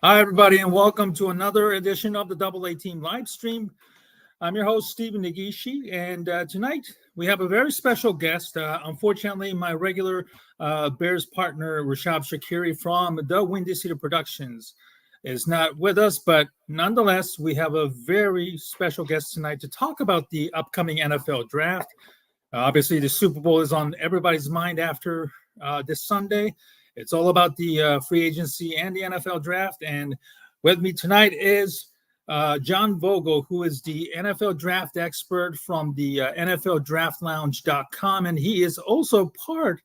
Hi, everybody, and welcome to another edition of the Double A Team live stream. I'm your host, Stephen Nagishi, and tonight we have a very special guest. Unfortunately, my regular Bears partner, Rashab Shakiri from the Windy City Productions, is not with us, but nonetheless, we have a very special guest tonight to talk about the upcoming NFL draft. Obviously, the Super Bowl is on everybody's mind after this Sunday. It's all about the free agency and the NFL draft. And with me tonight is John Vogel, who is the NFL draft expert from the NFLDraftLounge.com. And he is also part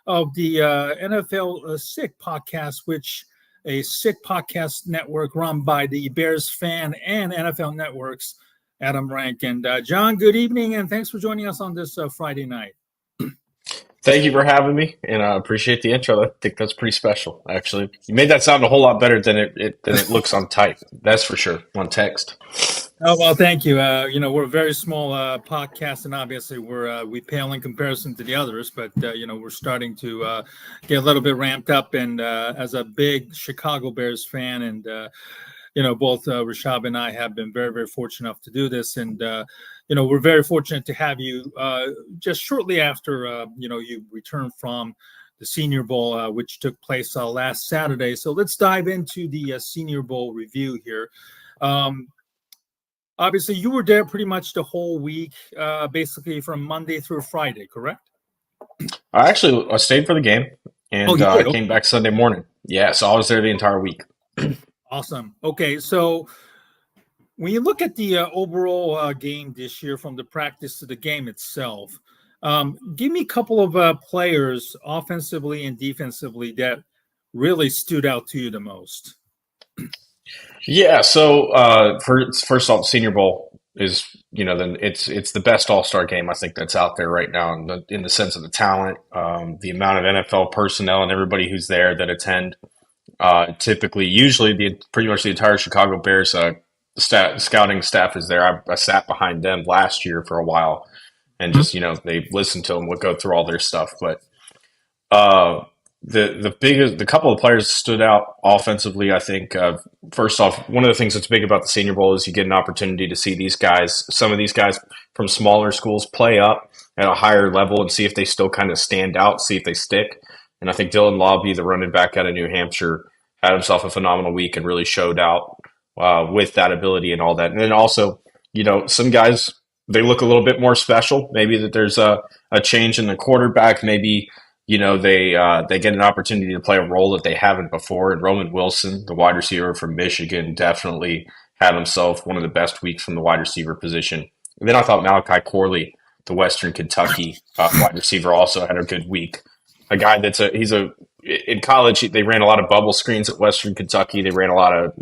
of the NFL Sick podcast, which a Sick podcast network run by the Bears fan and NFL networks, Adam Rank. And John, good evening, and thanks for joining us on this Friday night. Thank you for having me, and I appreciate the intro. I think that's pretty special, actually. You made that sound a whole lot better than it looks on type. That's for sure, on text. Oh, well, thank you. We're a very small podcast, and obviously we pale in comparison to the others, but, we're starting to get a little bit ramped up. And as a big Chicago Bears fan, and, both Rashab and I have been very, very fortunate enough to do this. And, we're very fortunate to have you just shortly after, you returned from the Senior Bowl, which took place last Saturday. So let's dive into the Senior Bowl review here. Obviously, you were there pretty much the whole week, basically from Monday through Friday, correct? I stayed for the game, and I came back Sunday morning. Yeah, so I was there the entire week. Awesome. Okay, so when you look at the overall game this year, from the practice to the game itself, give me a couple of players offensively and defensively that really stood out to you the most. Yeah, so first off, Senior Bowl is, then it's the best All-Star game I think that's out there right now in the sense of the talent, the amount of NFL personnel and everybody who's there that attend. Usually pretty much the entire Chicago Bears scouting staff is there. I sat behind them last year for a while, and just they listened to them, would go through all their stuff. But the couple of players stood out offensively. I think first off, one of the things that's big about the Senior Bowl is you get an opportunity to see some of these guys from smaller schools play up at a higher level and see if they still kind of stand out, see if they stick. And I think Dylan Lobby, the running back out of New Hampshire, had himself a phenomenal week and really showed out with that ability and all that. And then also, some guys, they look a little bit more special. Maybe that there's a change in the quarterback. Maybe, they get an opportunity to play a role that they haven't before. And Roman Wilson, the wide receiver from Michigan, definitely had himself one of the best weeks from the wide receiver position. And then I thought Malachi Corley, the Western Kentucky wide receiver, also had a good week. A guy in college, they ran a lot of bubble screens at Western Kentucky. They ran a lot of,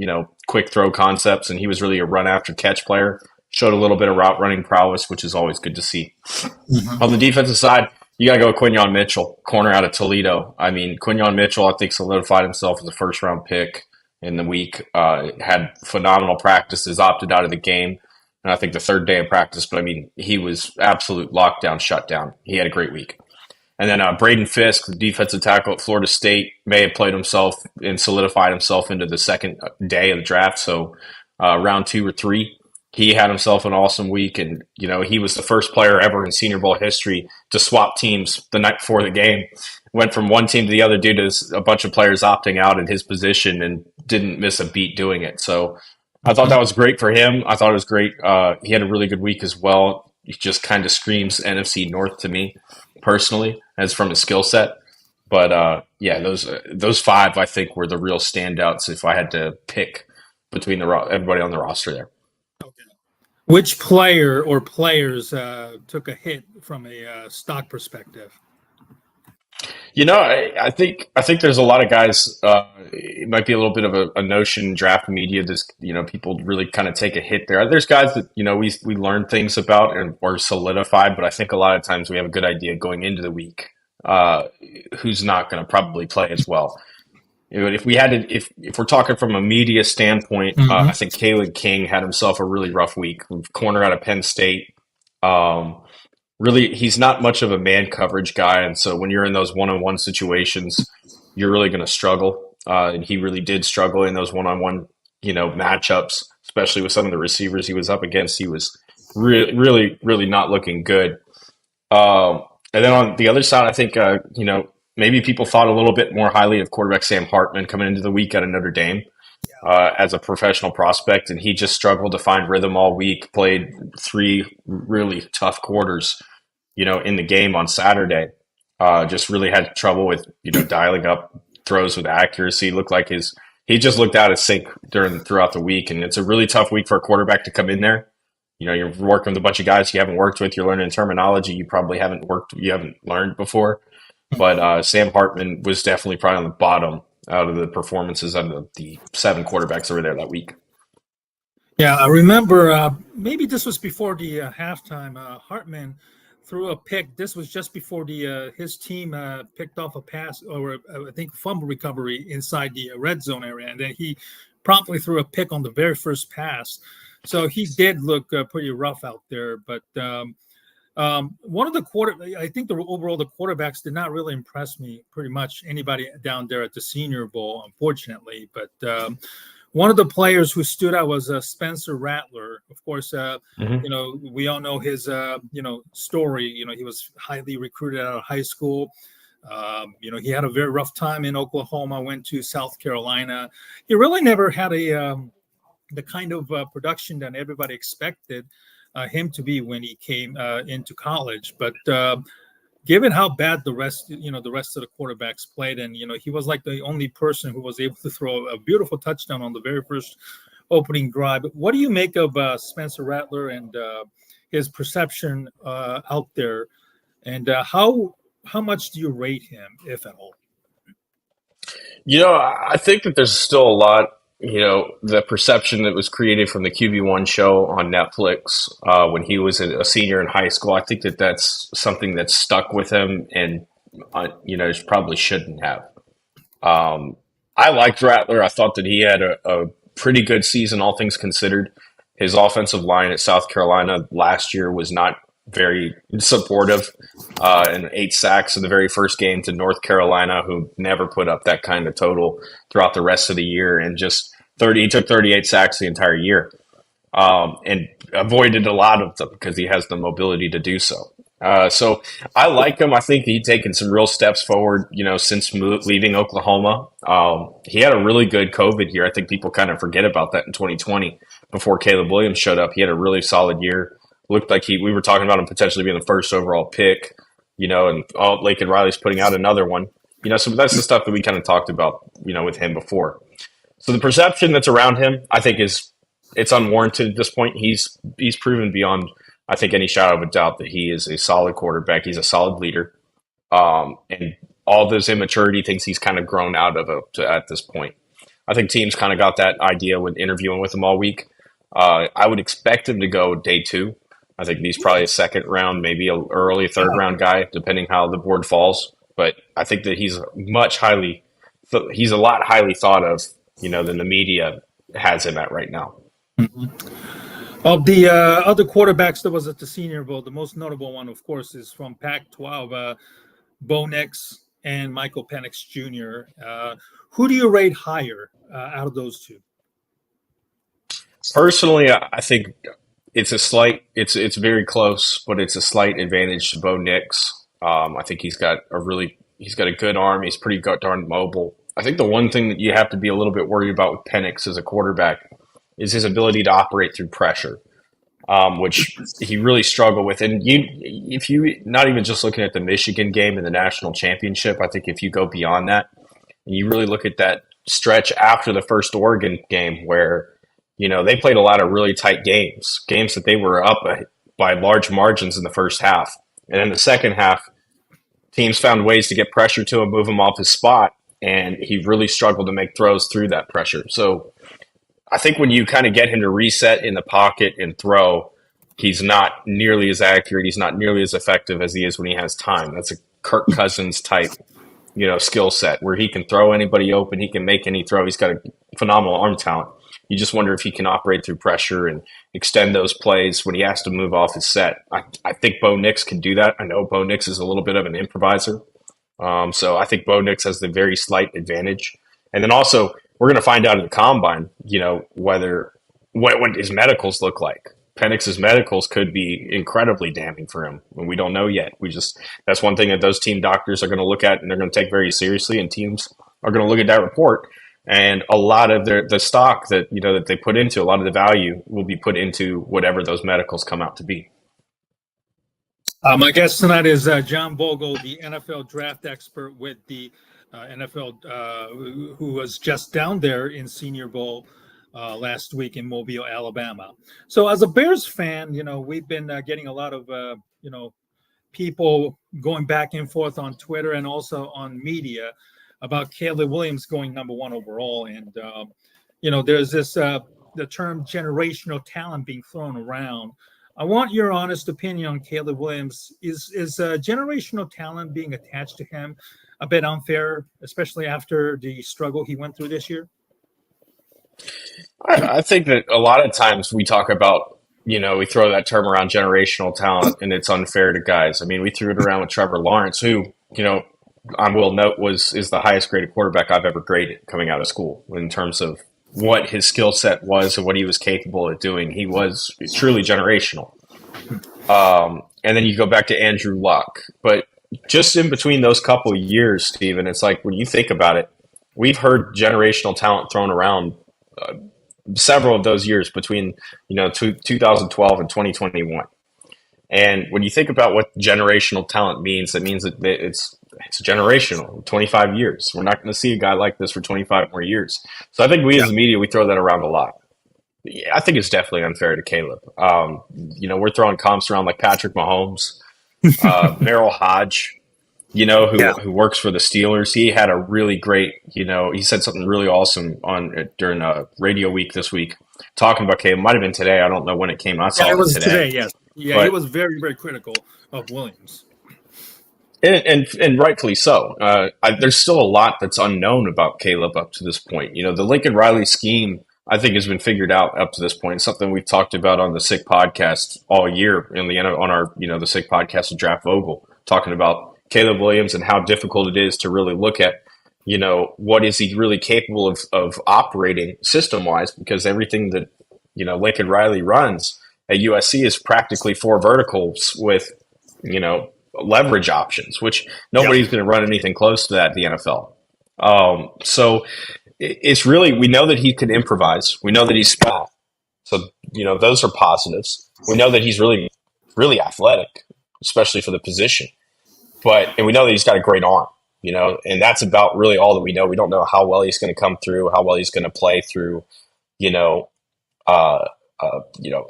quick throw concepts, and he was really a run after catch player. Showed a little bit of route running prowess, which is always good to see. Mm-hmm. On the defensive side, you got to go with Quinyon Mitchell, corner out of Toledo. I mean, Quinyon Mitchell, I think, solidified himself as a first-round pick in the week. Had phenomenal practices, opted out of the game, and I think the third day of practice. But, I mean, he was absolute lockdown, shutdown. He had a great week. And then Braden Fisk, the defensive tackle at Florida State, may have played himself and solidified himself into the second day of the draft. So round 2 or 3, he had himself an awesome week. And, he was the first player ever in Senior Bowl history to swap teams the night before the game. Went from one team to the other due to a bunch of players opting out in his position and didn't miss a beat doing it. So I thought that was great for him. I thought it was great. He had a really good week as well. He just kind of screams NFC North to me personally, as from his skill set. But those 5 I think were the real standouts if I had to pick between everybody on the roster there. Okay. Which player or players took a hit from a stock perspective? I think there's a lot of guys. It might be a little bit of a notion in draft media. This, people really kind of take a hit there. There's guys that we learn things about and or solidified, but I think a lot of times we have a good idea going into the week who's not going to probably play as well. If we're talking from a media standpoint, mm-hmm. I think Kalen King had himself a really rough week. Corner out of Penn State. Really, he's not much of a man coverage guy, and so when you're in those one-on-one situations, you're really going to struggle. and he really did struggle in those one-on-one, matchups, especially with some of the receivers he was up against. He was really, really not looking good. And then on the other side, I think, maybe people thought a little bit more highly of quarterback Sam Hartman coming into the week out of Notre Dame as a professional prospect, and he just struggled to find rhythm all week, played 3 really tough quarters, in the game on Saturday. Just really had trouble with, dialing up throws with accuracy. Looked like he just looked out of sync throughout the week, and it's a really tough week for a quarterback to come in there. You're working with a bunch of guys you haven't worked with. You're learning terminology you probably haven't learned before. But Sam Hartman was definitely probably on the bottom out of the performances of the 7 quarterbacks that were there that week. Yeah, I remember maybe this was before the halftime. Hartman threw a pick. This was just before his team picked off a pass or I think fumble recovery inside the red zone area, and then he promptly threw a pick on the very first pass. So he did look pretty rough out there. But one of the I think overall the quarterbacks did not really impress me pretty much anybody down there at the Senior Bowl, unfortunately. But one of the players who stood out was Spencer Rattler. Of course, we all know his story. He was highly recruited out of high school. He had a very rough time in Oklahoma, went to South Carolina. He really never had the kind of production that everybody expected him to be when he came into college. But given how bad the rest of the quarterbacks played, and he was like the only person who was able to throw a beautiful touchdown on the very first opening drive. What do you make of Spencer Rattler and his perception out there, and how much do you rate him, if at all? I think that there's still a lot. The perception that was created from the QB1 show on Netflix when he was a senior in high school, I think that that's something that's stuck with him and, probably shouldn't have. I liked Rattler. I thought that he had a pretty good season, all things considered. His offensive line at South Carolina last year was not very supportive, and 8 sacks in the very first game to North Carolina, who never put up that kind of total throughout the rest of the year, and he took 38 sacks the entire year, and avoided a lot of them because he has the mobility to do so. So I like him. I think he's taken some real steps forward, since leaving Oklahoma. He had a really good COVID year. I think people kind of forget about that in 2020 before Caleb Williams showed up. He had a really solid year. Looked like we were talking about him potentially being the first overall pick, and Laken Riley's putting out another one, so that's the stuff that we kind of talked about, with him before. So the perception that's around him, I think it's unwarranted at this point. He's proven beyond, I think, any shadow of a doubt that he is a solid quarterback. He's a solid leader. And all those immaturity things he's kind of grown out of at this point. I think teams kind of got that idea when interviewing with him all week. I would expect him to go day 2. I think he's probably a second round, maybe an early third round guy, depending how the board falls. But I think that he's a lot highly thought of, than the media has him at right now. Mm-hmm. Of the other quarterbacks that was at the Senior Bowl, the most notable one, of course, is from Pac-12, Bo Nix and Michael Penix Jr. Who do you rate higher out of those two? Personally, I think it's very close, but it's a slight advantage to Bo Nix. I think he's got a good arm. He's pretty darn mobile. I think the one thing that you have to be a little bit worried about with Penix as a quarterback is his ability to operate through pressure, which he really struggled with. And if you not even just looking at the Michigan game and the national championship, I think if you go beyond that and you really look at that stretch after the first Oregon game where they played a lot of really tight games that they were up by large margins in the first half. And in the second half, teams found ways to get pressure to him, move him off his spot, and he really struggled to make throws through that pressure. So I think when you kind of get him to reset in the pocket and throw, he's not nearly as accurate. He's not nearly as effective as he is when he has time. That's a Kirk Cousins type, skill set where he can throw anybody open. He can make any throw. He's got a phenomenal arm talent. You just wonder if he can operate through pressure and extend those plays when he has to move off his set. I think Bo Nix can do that. I know Bo Nix is a little bit of an improviser. So I think Bo Nix has the very slight advantage. And then also, we're going to find out in the combine, whether what his medicals look like. Penix's medicals could be incredibly damning for him, and we don't know yet. That's one thing that those team doctors are going to look at, and they're going to take very seriously, and teams are going to look at that report. And a lot of the stock that they put into, a lot of the value will be put into whatever those medicals come out to be. My guest tonight is John Vogel, the NFL draft expert with the NFL, who was just down there in Senior Bowl last week in Mobile, Alabama. So as a Bears fan, we've been getting a lot of, people going back and forth on Twitter and also on media about Caleb Williams going number 1 overall. And, there's this, the term generational talent being thrown around. I want your honest opinion on Caleb Williams. Is generational talent being attached to him a bit unfair, especially after the struggle he went through this year? I think that a lot of times we talk about, we throw that term around generational talent, and it's unfair to guys. I mean, we threw it around with Trevor Lawrence, who, I will note is the highest graded quarterback I've ever graded coming out of school in terms of what his skill set was and what he was capable of doing. He was truly generational. And then you go back to Andrew Luck. But just in between those couple of years, Steven, it's like when you think about it, we've heard generational talent thrown around several of those years between 2012 and 2021. And when you think about what generational talent means, it means that it's generational, 25 years. We're not going to see a guy like this for 25 more years. So I think we as the media, we throw that around a lot. Yeah, I think it's definitely unfair to Caleb. We're throwing comps around like Patrick Mahomes, Merrill Hodge, who works for the Steelers. He had a really great, he said something really awesome during Radio Week this week, talking about Caleb. Might have been today. I don't know when it came out. It was today. Yes. Yeah, but he was very, very critical of Williams. And rightfully so. There's still a lot that's unknown about Caleb up to this point. The Lincoln Riley scheme, I think, has been figured out up to this point. Something we've talked about on the Sick podcast all year on our the Sick podcast with John Vogel, talking about Caleb Williams and how difficult it is to really look at, what is he really capable of operating system wise, because everything that Lincoln Riley runs at USC is practically 4 verticals with leverage options, which nobody's going to run anything close to that in the NFL. So it's really, we know that he can improvise. We know that he's small. So, those are positives. We know that he's really, really athletic, especially for the position. And we know that he's got a great arm, and that's about really all that we know. We don't know how well he's going to come through, how well he's going to play through,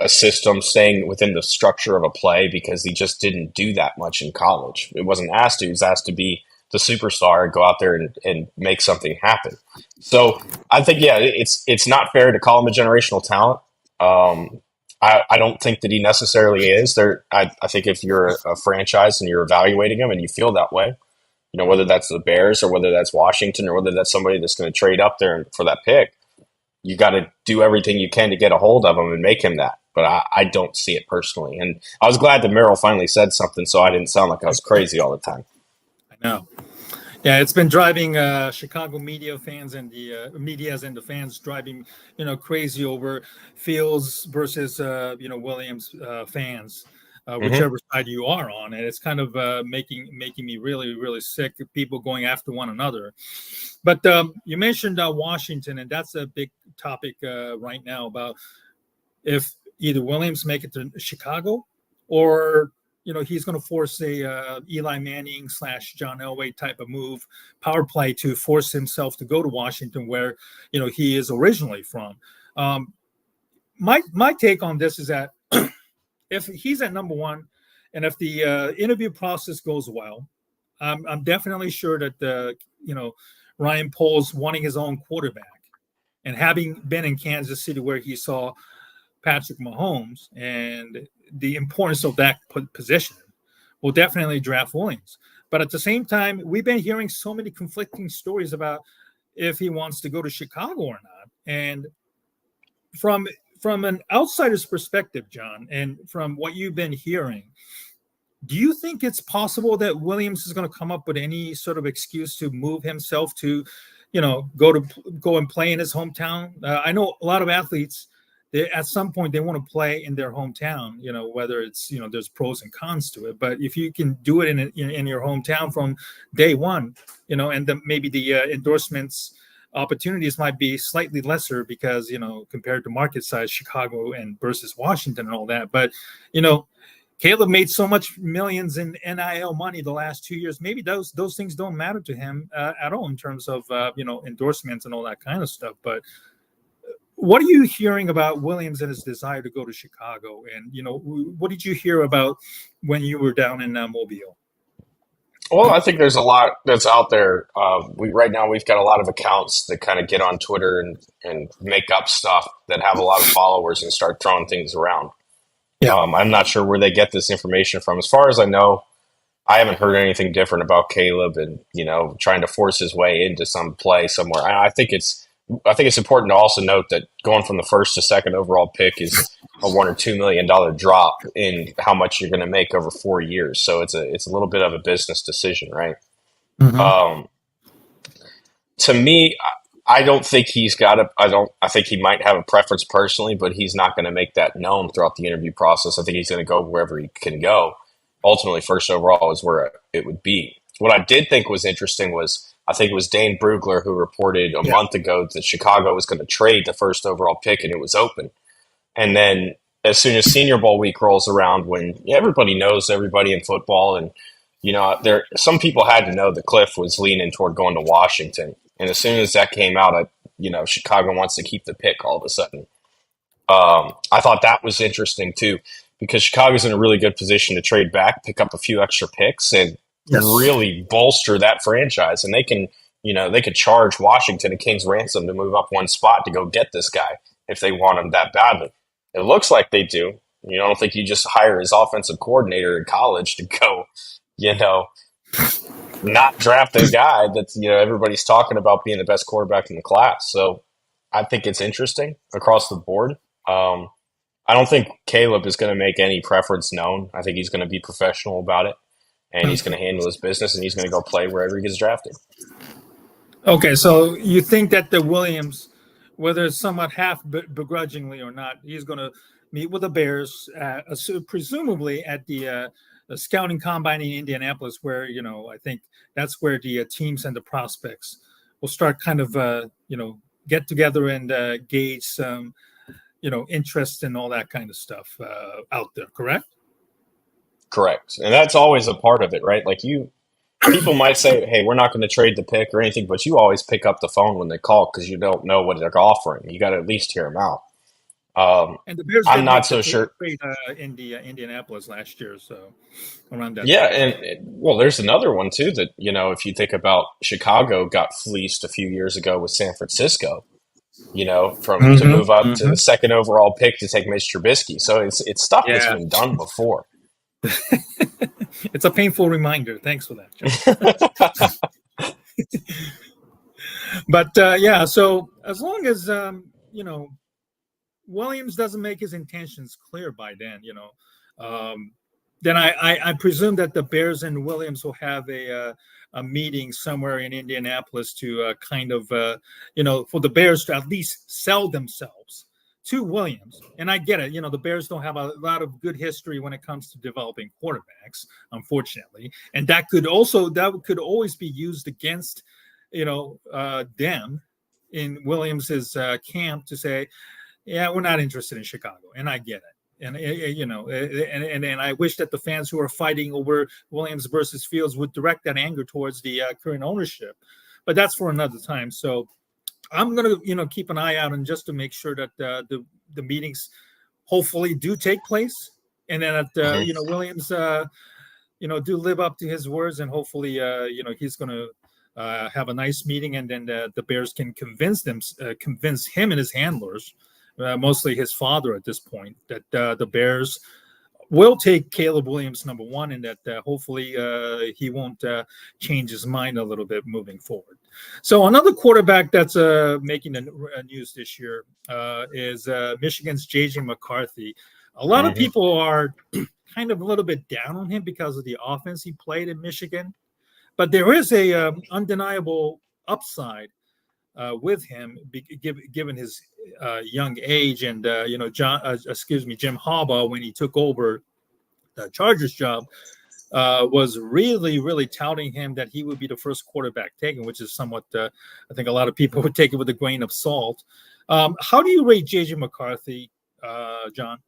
a system, staying within the structure of a play, because he just didn't do that much in college. It wasn't asked to. He was asked to be the superstar, go out there and make something happen. So I think, it's not fair to call him a generational talent. I don't think that he necessarily is. I think if you're a franchise and you're evaluating him and you feel that way, whether that's the Bears or whether that's Washington or whether that's somebody that's going to trade up there for that pick, you got to do everything you can to get a hold of him and make him that. But I don't see it personally. And I was glad that Merrill finally said something so I didn't sound like I was crazy all the time. I know. Yeah, it's been driving Chicago media fans and the medias and the fans driving, crazy over Fields versus, Williams fans, whichever side you are on. And it's kind of making me really, really sick of people going after one another. But you mentioned Washington, and that's a big topic right now about if either Williams make it to Chicago or he's going to force a Eli Manning / John Elway type of move, power play, to force himself to go to Washington, where he is originally from. My take on this is that if he's at number 1, and if the interview process goes well, I'm definitely sure that Ryan Poles wanting his own quarterback, and having been in Kansas City where he saw Patrick Mahomes and the importance of that position, will definitely draft Williams. But at the same time, we've been hearing so many conflicting stories about if he wants to go to Chicago or not. And from an outsider's perspective, John, and from what you've been hearing, do you think it's possible that Williams is going to come up with any sort of excuse to move himself to go and play in his hometown. I know a lot of athletes. At some point they want to play in their hometown. Whether it's there's pros and cons to it, but if you can do it in your hometown from day one, and maybe the endorsements opportunities might be slightly lesser because compared to market size Chicago and versus Washington and all that, but Caleb made so much millions in NIL money the last 2 years. Maybe those things don't matter to him at all in terms of endorsements and all that kind of stuff. But what are you hearing about Williams and his desire to go to Chicago? And what did you hear about when you were down in Mobile? Well, I think there's a lot that's out there. Right now we've got a lot of accounts that kind of get on Twitter and make up stuff that have a lot of followers and start throwing things around. Yeah. I'm not sure where they get this information from. As far as I know, I haven't heard anything different about Caleb and trying to force his way into some play somewhere. I think it's important to also note that going from the first to second overall pick is a $1 or $2 million drop in how much you're going to make over 4 years. So it's a little bit of a business decision, right? Mm-hmm. To me, I don't think he's got I think he might have a preference personally, but he's not going to make that known throughout the interview process. I think he's going to go wherever he can go. Ultimately, first overall is where it would be. What I did think was interesting was I think it was Dane Brugler who reported a month ago that Chicago was going to trade the first overall pick and it was open. And then as soon as Senior Bowl week rolls around, when everybody knows everybody in football, and some people had to know that Cliff was leaning toward going to Washington. And as soon as that came out, Chicago wants to keep the pick all of a sudden. I thought that was interesting too, because Chicago's in a really good position to trade back, pick up a few extra picks, and really bolster that franchise. And they can charge Washington a king's ransom to move up one spot to go get this guy if they want him that badly. It looks like they do. I don't think you just hire his offensive coordinator in college to go, not draft a guy that's everybody's talking about being the best quarterback in the class. So I think it's interesting across the board. I don't think Caleb is going to make any preference known. I think he's going to be professional about it, and he's going to handle his business, and he's going to go play wherever he gets drafted. Okay, so you think that the Williams, whether it's somewhat half begrudgingly or not, he's going to meet with the Bears, presumably at the scouting combine in Indianapolis, where I think that's where the teams and the prospects will start kind of get together and gauge some interest and all that kind of stuff out there. Correct, and that's always a part of it, right? Like people might say, "Hey, we're not going to trade the pick or anything," but you always pick up the phone when they call because you don't know what they're offering. You got to at least hear them out. And the Bears I'm not so sure. In the Indianapolis last year, so around that. Yeah, and there's another one too that if you think about Chicago got fleeced a few years ago with San Francisco, to move up to the second overall pick to take Mitch Trubisky. So it's stuff that's been done before. It's a painful reminder. Thanks for that, John. But so as long as Williams doesn't make his intentions clear by then, then I presume that the Bears and Williams will have a meeting somewhere in Indianapolis to kind of, for the Bears to at least sell themselves to Williams. And I get it. The Bears don't have a lot of good history when it comes to developing quarterbacks, unfortunately. And that could always be used against, them in Williams's camp to say, yeah, we're not interested in Chicago. And I get it. And, and I wish that the fans who are fighting over Williams versus Fields would direct that anger towards the current ownership. But that's for another time. So I'm going to, keep an eye out and just to make sure that the meetings hopefully do take place. And then that, Williams, do live up to his words. And hopefully, he's going to have a nice meeting. And then the Bears can convince him and his handlers, mostly his father at this point, that the Bears will take Caleb Williams number one, and that hopefully he won't change his mind a little bit moving forward. So another quarterback that's making the news this year is Michigan's JJ McCarthy. A lot of people are kind of a little bit down on him because of the offense he played in Michigan, but there is a undeniable upside with him, given his young age, and Jim Harbaugh, when he took over the Chargers job, was really, really touting him that he would be the first quarterback taken, which is somewhat, I think a lot of people would take it with a grain of salt. How do you rate JJ McCarthy, John?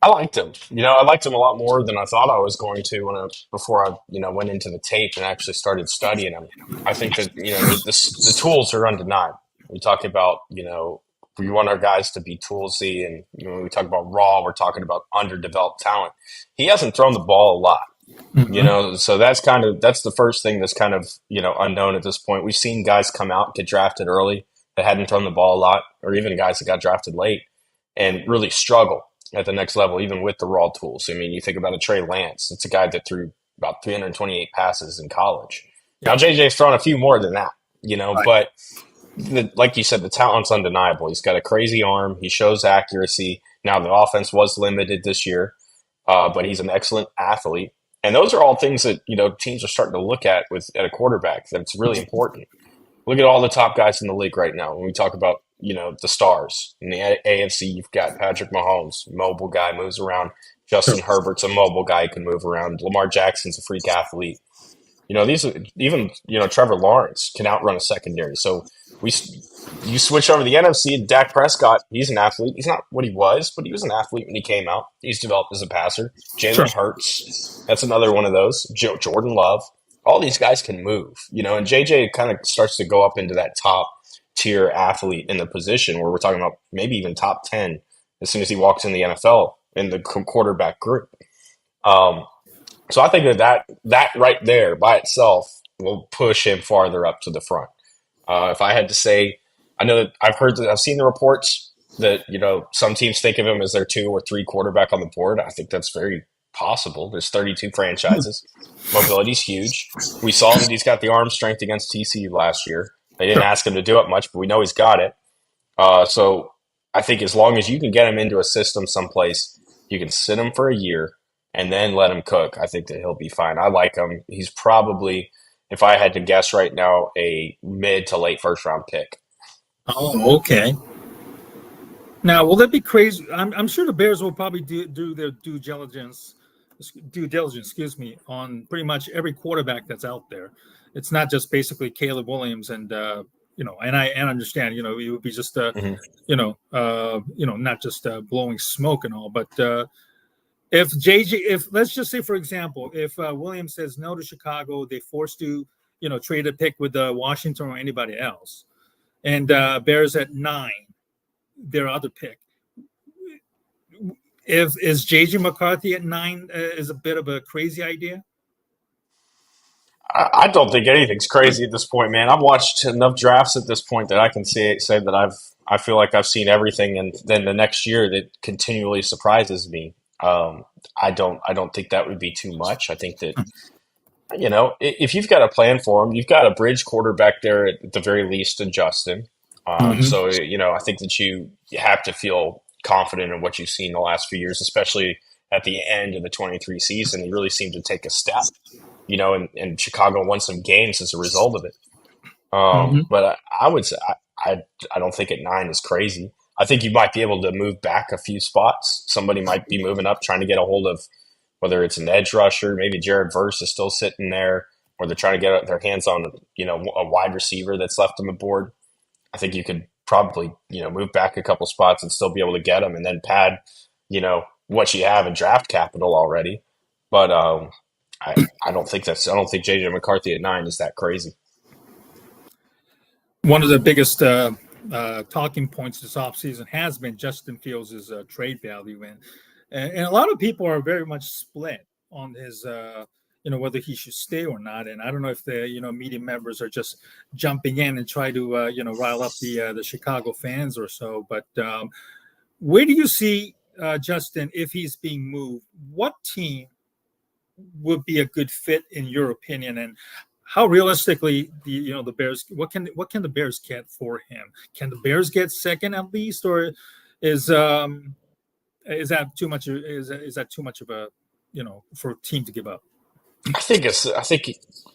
I liked him. I liked him a lot more than I thought I was going to before I went into the tape and actually started studying him. I think that the tools are undeniable. We talk about we want our guys to be toolsy, and when we talk about raw, we're talking about underdeveloped talent. He hasn't thrown the ball a lot. Mm-hmm. So that's the first thing that's kind of unknown at this point. We've seen guys come out, get drafted early that hadn't thrown the ball a lot, or even guys that got drafted late and really struggle at the next level, even with the raw tools. I mean, you think about a Trey Lance. It's a guy that threw about 328 passes in college. Now, JJ's thrown a few more than that, Right. but like you said, the talent's undeniable. He's got a crazy arm. He shows accuracy. Now, the offense was limited this year, but he's an excellent athlete. And those are all things that, teams are starting to look at at a quarterback. That's really important. Look at all the top guys in the league right now. When we talk about, the stars in the AFC, you've got Patrick Mahomes, mobile guy, moves around. Justin Herbert's a mobile guy who can move around. Lamar Jackson's a freak athlete. These are even, Trevor Lawrence can outrun a secondary. So you switch over to the NFC, Dak Prescott, he's an athlete. He's not what he was, but he was an athlete when he came out. He's developed as a passer. Jalen Hurts, that's another one of those. Jordan Love. All these guys can move, and JJ kind of starts to go up into that top tier athlete in the position where we're talking about maybe even top 10 as soon as he walks in the NFL in the quarterback group. So I think that right there by itself will push him farther up to the front. If I had to say, I know that I've seen the reports that, some teams think of him as their 2 or 3 quarterback on the board. I think that's very possible. There's 32 franchises. Mobility's huge. We saw that he's got the arm strength against TCU last year. They didn't ask him to do it much, but we know he's got it. So I think as long as you can get him into a system someplace, you can sit him for a year and then let him cook. I think that he'll be fine. I like him. He's probably, if I had to guess right now, a mid to late first round pick. Oh, okay. Now, will that be crazy? I'm sure the Bears will probably do their due diligence, on pretty much every quarterback that's out there. It's not just basically Caleb Williams and and I understand, it would be just not just blowing smoke and all, but if let's just say, for example, if Williams says no to Chicago, they forced to trade a pick with Washington or anybody else, and Bears at 9, their other pick. Is JJ McCarthy at 9 is a bit of a crazy idea? I don't think anything's crazy at this point, man. I've watched enough drafts at this point that I can say that I feel like I've seen everything, and then the next year that continually surprises me. I don't think that would be too much. I think that if you've got a plan for him, you've got a bridge quarterback there at the very least in Justin. So I think that you have to feel confident in what you've seen the last few years, especially at the end of the 23 season. He really seemed to take a step. And Chicago won some games as a result of it. But I would say I don't think at 9 is crazy. I think you might be able to move back a few spots. Somebody might be moving up, trying to get a hold of whether it's an edge rusher, maybe Jared Verse is still sitting there, or they're trying to get their hands on a wide receiver that's left on the board. I think you could probably move back a couple spots and still be able to get them, and then pad what you have in draft capital already. But I don't think JJ McCarthy at 9 is that crazy. One of the biggest talking points this offseason has been Justin Fields' trade value, and a lot of people are very much split on his whether he should stay or not. And I don't know if the media members are just jumping in and try to rile up the Chicago fans or so. But where do you see Justin if he's being moved? What team would be a good fit in your opinion, and how realistically the Bears, what can the Bears get for him? Can the Bears get second at least, or is that too much of a for a team to give up? I think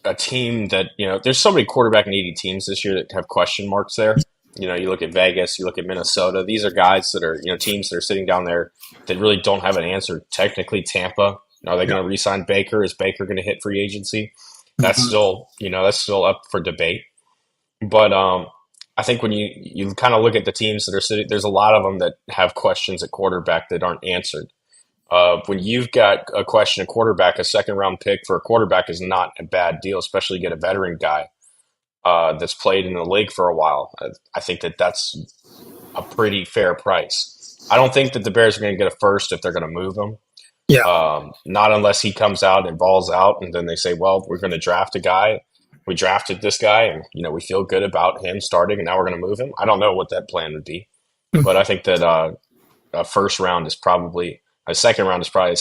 a team that, there's so many quarterback needy teams this year that have question marks there. You look at Vegas, you look at Minnesota. These are guys that are, teams that are sitting down there that really don't have an answer. Technically, Tampa, are they Yeah. going to re-sign Baker? Is Baker going to hit free agency? Mhm. That's still up for debate. But I think when you kind of look at the teams that are sitting, there's a lot of them that have questions at quarterback that aren't answered. When you've got a question at quarterback, a second round pick for a quarterback is not a bad deal, especially you get a veteran guy that's played in the league for a while. I think that's a pretty fair price. I don't think that the Bears are going to get a first if they're going to move him. Yeah. Not unless he comes out and balls out, and then they say, "Well, we're going to draft a guy. We drafted this guy, and we feel good about him starting, and now we're going to move him." I don't know what that plan would be, but I think that a second round is probably as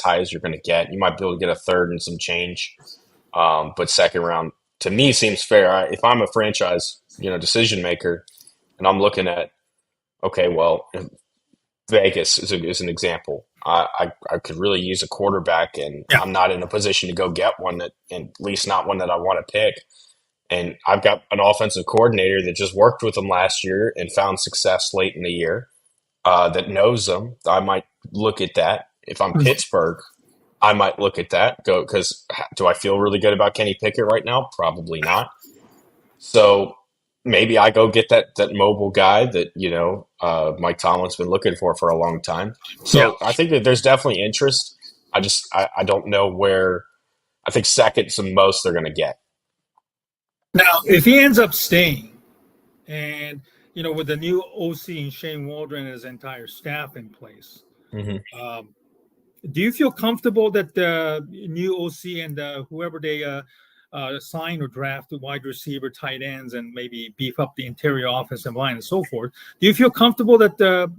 high as you're going to get. You might be able to get a third and some change, but second round to me seems fair. If I'm a franchise, decision maker, and I'm looking at, okay, well, Vegas is an example. I could really use a quarterback, and Yeah. I'm not in a position to go get one and at least not one that I want to pick. And I've got an offensive coordinator that just worked with them last year and found success late in the year, that knows them. I might look at that. If I'm Pittsburgh, I might look at that. Go, because do I feel really good about Kenny Pickett right now? Probably not. So maybe I go get that mobile guy that Mike Tomlin's been looking for a long time. Yeah. So I think that there's definitely interest. I don't know where. I think second's the most they're going to get. Now, if he ends up staying, and with the new OC and Shane Waldron and his entire staff in place, Hmm. do you feel comfortable that the new OC and whoever they sign or draft, the wide receiver, tight ends, and maybe beef up the interior offensive line and so forth? Do you feel comfortable that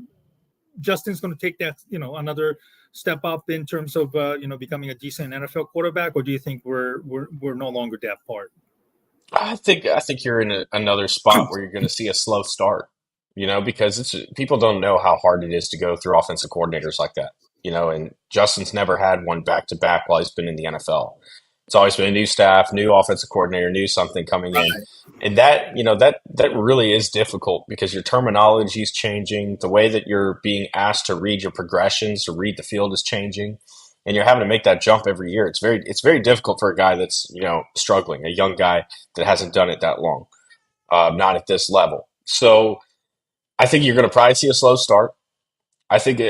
Justin's going to take that another step up in terms of becoming a decent NFL quarterback, or do you think we're no longer that part? I think you're in another spot where you're going to see a slow start. Because people don't know how hard it is to go through offensive coordinators like that. And Justin's never had one back to back while he's been in the NFL. It's always been a new staff, new offensive coordinator, new something coming in. And that really is difficult because your terminology is changing. The way that you're being asked to read your progressions, to read the field is changing. And you're having to make that jump every year. It's very difficult for a guy that's, struggling, a young guy that hasn't done it that long, not at this level. So I think you're going to probably see a slow start. I think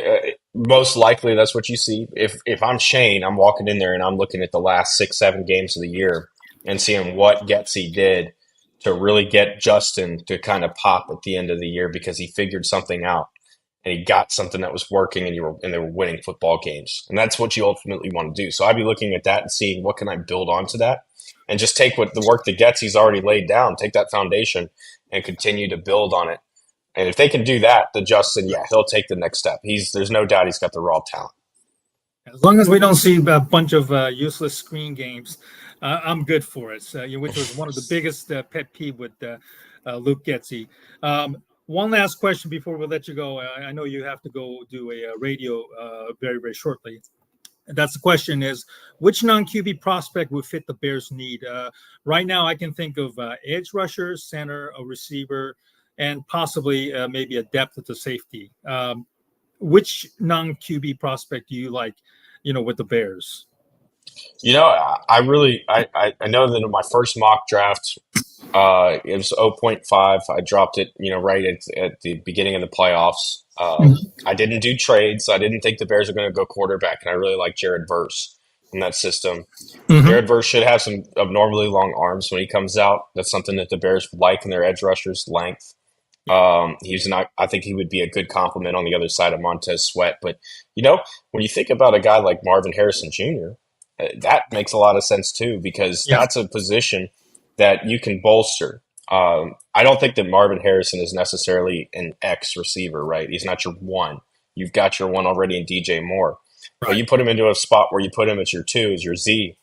most likely that's what you see. If I'm Shane, I'm walking in there and I'm looking at the last 6, 7 games of the year and seeing what Getsy did to really get Justin to kind of pop at the end of the year because he figured something out and he got something that was working and they were winning football games. And that's what you ultimately want to do. So I'd be looking at that and seeing what can I build onto that and just take what the work that Getsy's already laid down, take that foundation and continue to build on it. And if they can do that, then Justin, yeah, he'll take the next step. There's no doubt he's got the raw talent. As long as we don't see a bunch of useless screen games, I'm good for it. Which was one of the biggest pet peeve with Luke Getsy. One last question before we let you go. I know you have to go do a radio very, very shortly. And that's the question is, which non-QB prospect would fit the Bears' need? Right now, I can think of edge rushers, center, a receiver, and possibly maybe a depth at the safety. Which non-QB prospect do you like, with the Bears? I know that in my first mock draft, it was 0.5. I dropped it, right at the beginning of the playoffs. I didn't do trades. I didn't think the Bears are going to go quarterback, and I really like Jared Verse in that system. Mm-hmm. Jared Verse should have some abnormally long arms when he comes out. That's something that the Bears like in their edge rushers, length. I think he would be a good complement on the other side of Montez Sweat. But, when you think about a guy like Marvin Harrison Jr., that makes a lot of sense too, because that's a position that you can bolster. I don't think that Marvin Harrison is necessarily an X receiver, right? He's not your one. You've got your one already in DJ Moore. Right. But you put him into a spot where you put him as your 2, as your Z,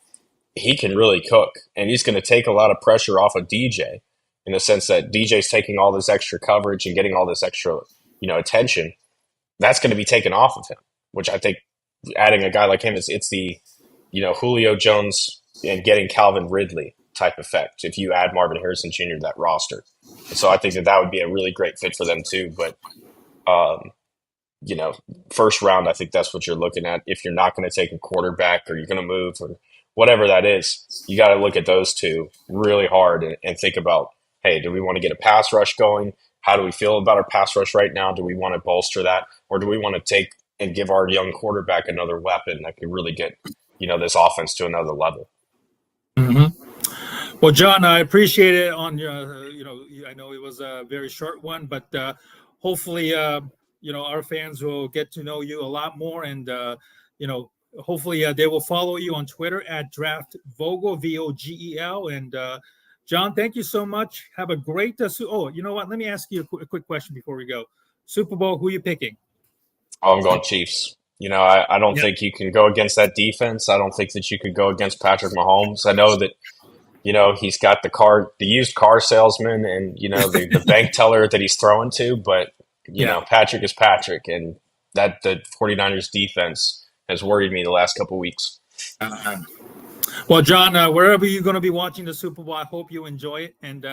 he can really cook. And he's going to take a lot of pressure off of DJ in the sense that DJ's taking all this extra coverage and getting all this extra, attention. That's going to be taken off of him, which I think adding a guy like him it's the, Julio Jones and getting Calvin Ridley type effect if you add Marvin Harrison Jr. to that roster. And so I think that would be a really great fit for them too. But first round, I think that's what you're looking at. If you're not going to take a quarterback or you're going to move or whatever that is, you got to look at those two really hard and think about, hey, do we want to get a pass rush going? How do we feel about our pass rush right now? Do we want to bolster that? Or do we want to take and give our young quarterback another weapon that could really get, this offense to another level? Mm-hmm. Well, John, I appreciate it on your, I know it was a very short one, but hopefully, our fans will get to know you a lot more, and hopefully they will follow you on Twitter at Draft Vogel, Vogel. And John, thank you so much. Have a great. You know what? Let me ask you a quick question before we go. Super Bowl, who are you picking? Oh, I'm going Chiefs. I don't think you can go against that defense. I don't think that you could go against Patrick Mahomes. I know that, he's got the used car salesman and, the bank teller that he's throwing to, but Patrick is Patrick, and that the 49ers defense has worried me the last couple of weeks. Well, John, wherever you're going to be watching the Super Bowl, I hope you enjoy it. And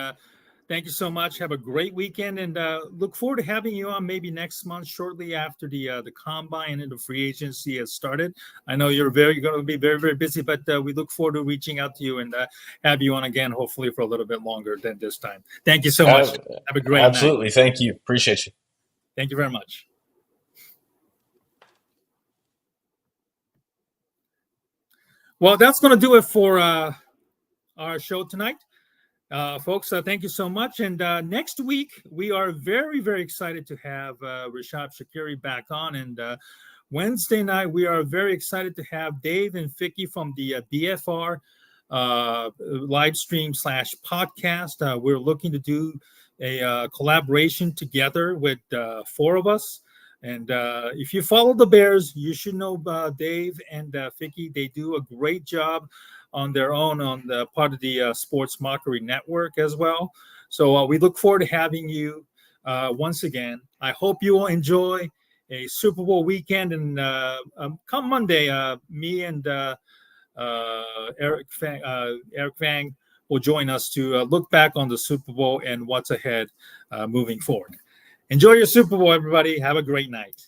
thank you so much. Have a great weekend, and look forward to having you on maybe next month, shortly after the combine and the free agency has started. I know you're going to be very, very busy, but we look forward to reaching out to you and have you on again, hopefully for a little bit longer than this time. Thank you so much. Have a great Absolutely. night. Thank you. Appreciate you. Thank you very much. Well, that's going to do it for our show tonight. Folks, thank you so much. And next week, we are very, very excited to have Rashad Shakiri back on. And Wednesday night, we are very excited to have Dave and Vicky from the BFR live stream / podcast. We're looking to do a collaboration together with 4 of us. And if you follow the Bears, you should know Dave and Vicky. They do a great job on their own on the part of the Sports Mockery Network as well. So we look forward to having you once again. I hope you will enjoy a Super Bowl weekend. And come Monday, me and Eric Fang will join us to look back on the Super Bowl and what's ahead moving forward. Enjoy your Super Bowl, everybody. Have a great night.